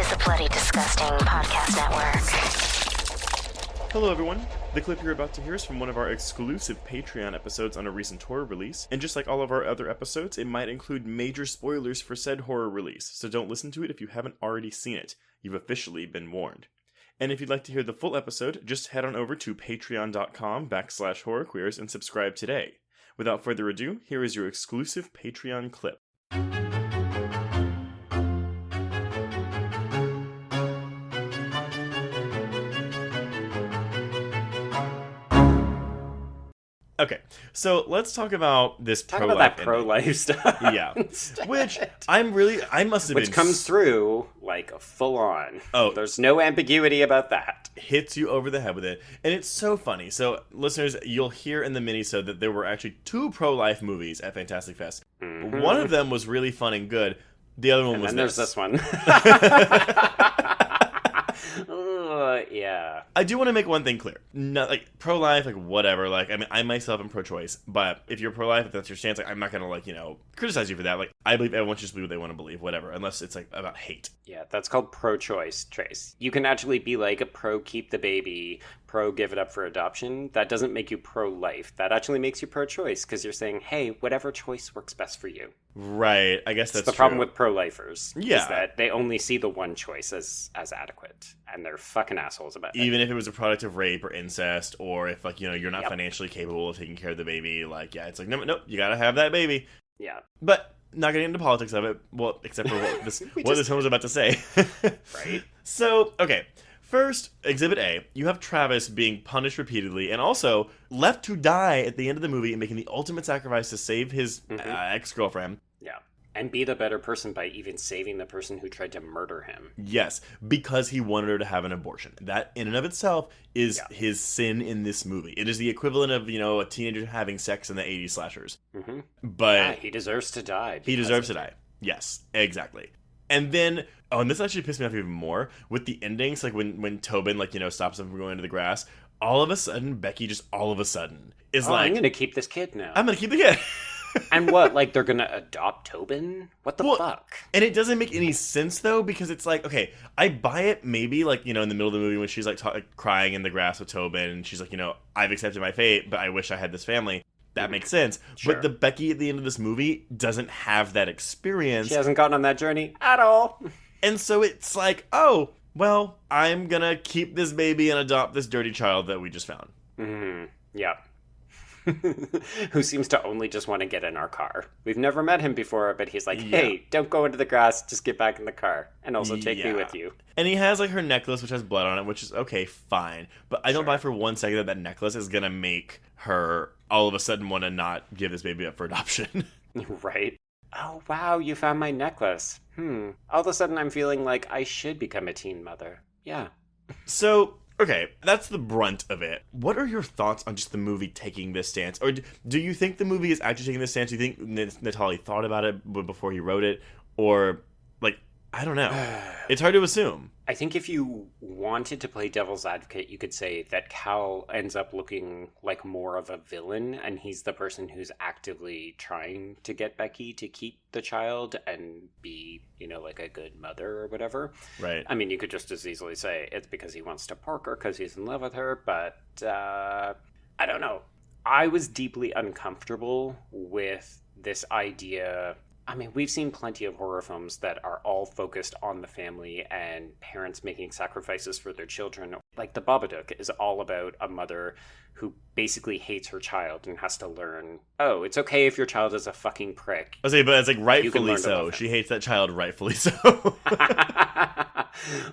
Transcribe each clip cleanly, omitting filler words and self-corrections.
is the Bloody Disgusting Podcast Network. Hello everyone, the clip you're about to hear is from one of our exclusive Patreon episodes on a recent horror release, and just like all of our other episodes, it might include major spoilers for said horror release, so don't listen to it if you haven't already seen it. You've officially been warned. And if you'd like to hear the full episode, just head on over to patreon.com/horrorqueers and subscribe today. Without further ado, here is your exclusive Patreon clip. Okay, so let's talk about this pro-life. Talk about that pro-life stuff. Yeah, which I must have been... Which comes through, like, full-on. Oh. There's no ambiguity about that. Hits you over the head with it, and it's so funny. So, listeners, you'll hear in the mini-sode that there were actually 2 pro-life movies at Fantastic Fest. Mm-hmm. One of them was really fun and good. The other one was this. There's this one. Yeah. I do want to make one thing clear. Not like pro-life, like whatever. Like, I mean, I myself am pro-choice, but if you're pro-life, if that's your stance, like, I'm not gonna criticize you for that. Like, I believe everyone should just believe what they want to believe, whatever, unless it's like about hate. Yeah, that's called pro-choice, Trace. You can actually be like a pro keep the baby, pro give it up for adoption. That doesn't make you pro-life. That actually makes you pro-choice because you're saying, hey, whatever choice works best for you. Right. I guess that's the true. problem with pro-lifers. Yeah. Is that they only see the one choice as adequate, and they're fucking assholes about it. Even if it was a product of rape or incest, or if you're not financially capable of taking care of the baby, it's like no, you gotta have that baby. Yeah. But not getting into politics of it, well, except for what this this film was about to say. Right. So, okay. First, Exhibit A, you have Travis being punished repeatedly and also left to die at the end of the movie and making the ultimate sacrifice to save his ex-girlfriend. Yeah. And be the better person by even saving the person who tried to murder him. Yes, because he wanted her to have an abortion. That, in and of itself, is his sin in this movie. It is the equivalent of, a teenager having sex in the 80s slashers. Mm-hmm. But he deserves to die. He deserves to die. Yes, exactly. And then, and this actually pissed me off even more, with the endings, like when Tobin, stops him from going into the grass, all of a sudden, Becky just all of a sudden is I'm gonna keep this kid now. I'm gonna keep the kid. And what, they're gonna adopt Tobin? What the fuck? And it doesn't make any sense, though, because it's like, okay, I buy it maybe, in the middle of the movie when she's, crying in the grass with Tobin, and she's like, I've accepted my fate, but I wish I had this family. That makes sense. Sure. But the Becky at the end of this movie doesn't have that experience. She hasn't gone on that journey at all. And so it's like, oh, well, I'm gonna keep this baby and adopt this dirty child that we just found. Mm-hmm. Yeah. Who seems to only just want to get in our car. We've never met him before, but he's like, hey, don't go into the grass, just get back in the car. And also take me with you. And he has, her necklace, which has blood on it, which is, okay, fine. But I don't buy for one second that necklace is gonna make her all of a sudden want to not give this baby up for adoption. Right. Oh, wow, you found my necklace. All of a sudden I'm feeling like I should become a teen mother. Yeah. So... okay, that's the brunt of it. What are your thoughts on just the movie taking this stance? Or do you think the movie is actually taking this stance? Do you think Natali thought about it before he wrote it? Or, I don't know. It's hard to assume. I think if you wanted to play devil's advocate, you could say that Cal ends up looking like more of a villain, and he's the person who's actively trying to get Becky to keep the child and be, a good mother or whatever. Right. I mean, you could just as easily say it's because he wants to pork her because he's in love with her, but I don't know. I was deeply uncomfortable with this idea. I mean, we've seen plenty of horror films that are all focused on the family and parents making sacrifices for their children. Like The Babadook is all about a mother who basically hates her child and has to learn, oh, it's okay if your child is a fucking prick. I say, but it's rightfully so. She hates that child rightfully so.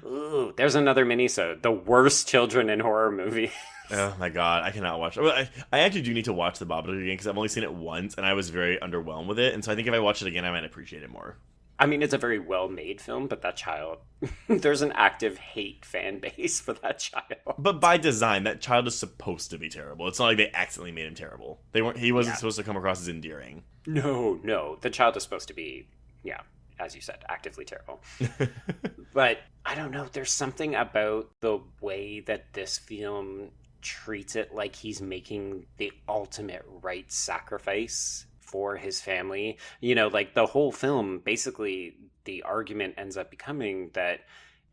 Ooh, there's another mini-sode. The worst children in horror movies. Oh my god, I cannot watch it. I actually do need to watch The Babadook again because I've only seen it once and I was very underwhelmed with it. And so I think if I watch it again, I might appreciate it more. I mean, it's a very well-made film, but that child, there's an active hate fan base for that child. But by design, that child is supposed to be terrible. It's not like they accidentally made him terrible. He wasn't supposed to come across as endearing. No. The child is supposed to be, as you said, actively terrible. But I don't know. There's something about the way that this film treats it like he's making the ultimate right sacrifice for his family. The whole film, basically, the argument ends up becoming that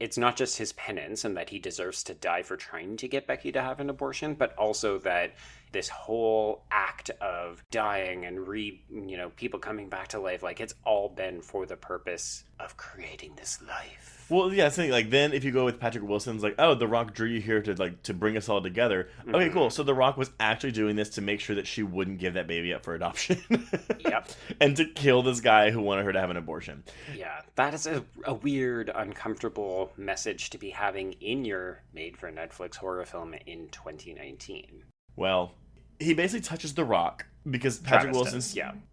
it's not just his penance and that he deserves to die for trying to get Becky to have an abortion, but also that this whole act of dying and people coming back to life, like, it's all been for the purpose of creating this life. Well, yeah, so like then if you go with Patrick Wilson's like, oh, The Rock drew you here to bring us all together. Mm-hmm. Okay, cool. So The Rock was actually doing this to make sure that she wouldn't give that baby up for adoption. Yep. And to kill this guy who wanted her to have an abortion. Yeah, that is a weird, uncomfortable message to be having in your made-for-Netflix horror film in 2019. Well, he basically touches The Rock because Patrick Wilson...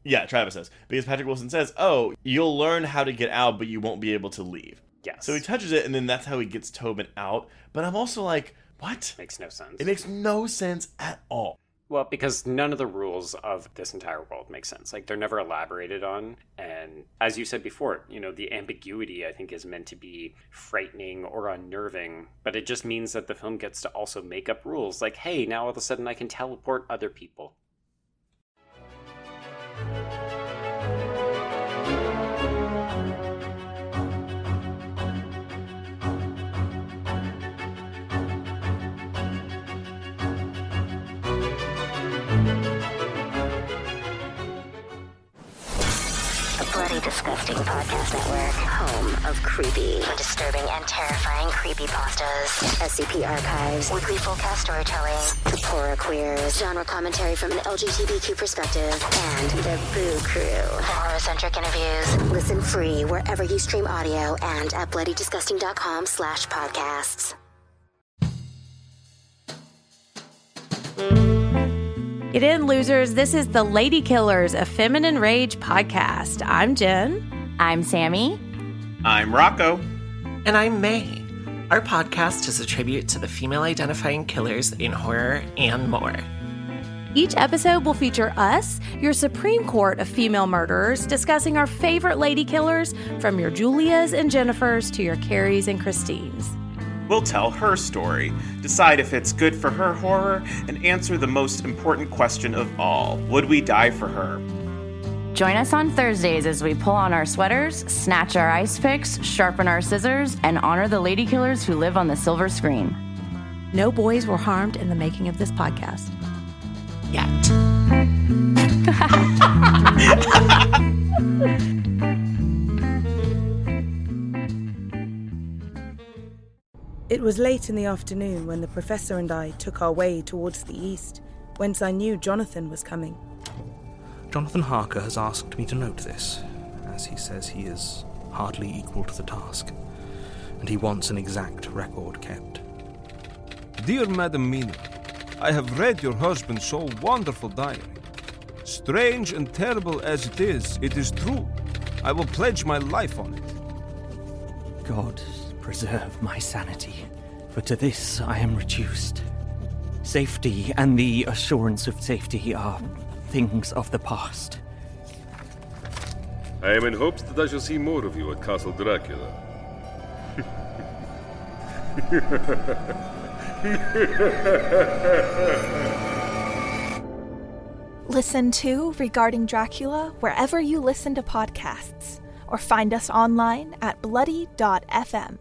Yeah, Travis does. Because Patrick Wilson says, oh, you'll learn how to get out, but you won't be able to leave. Yes. So he touches it, and then that's how he gets Tobin out. But I'm also like, what? Makes no sense. It makes no sense at all. Well, because none of the rules of this entire world make sense. Like, they're never elaborated on. And as you said before, the ambiguity, I think, is meant to be frightening or unnerving. But it just means that the film gets to also make up rules. Like, hey, now all of a sudden I can teleport other people. Disgusting Podcast Network, home of creepy, disturbing, and terrifying creepypastas, SCP archives, weekly full-cast storytelling, horror queers, genre commentary from an LGBTQ perspective, and the Boo Crew, for horror-centric interviews. Listen free wherever you stream audio and at bloodydisgusting.com/podcasts. Get in, losers. This is the Lady Killers, a Feminine Rage podcast. I'm Jen. I'm Sammy. I'm Rocco. And I'm May. Our podcast is a tribute to the female-identifying killers in horror and more. Each episode will feature us, your Supreme Court of female murderers, discussing our favorite lady killers, from your Julias and Jennifers to your Carries and Christines. We'll tell her story, decide if it's good for her horror, and answer the most important question of all: would we die for her? Join us on Thursdays as we pull on our sweaters, snatch our ice picks, sharpen our scissors, and honor the lady killers who live on the silver screen. No boys were harmed in the making of this podcast. Yet. It was late in the afternoon when the professor and I took our way towards the east, whence I knew Jonathan was coming. Jonathan Harker has asked me to note this, as he says he is hardly equal to the task, and he wants an exact record kept. Dear Madam Mina, I have read your husband's so wonderful diary. Strange and terrible as it is true. I will pledge my life on it. God preserve my sanity, for to this I am reduced. Safety and the assurance of safety are things of the past. I am in hopes that I shall see more of you at Castle Dracula. Listen to Regarding Dracula wherever you listen to podcasts, or find us online at bloody.fm.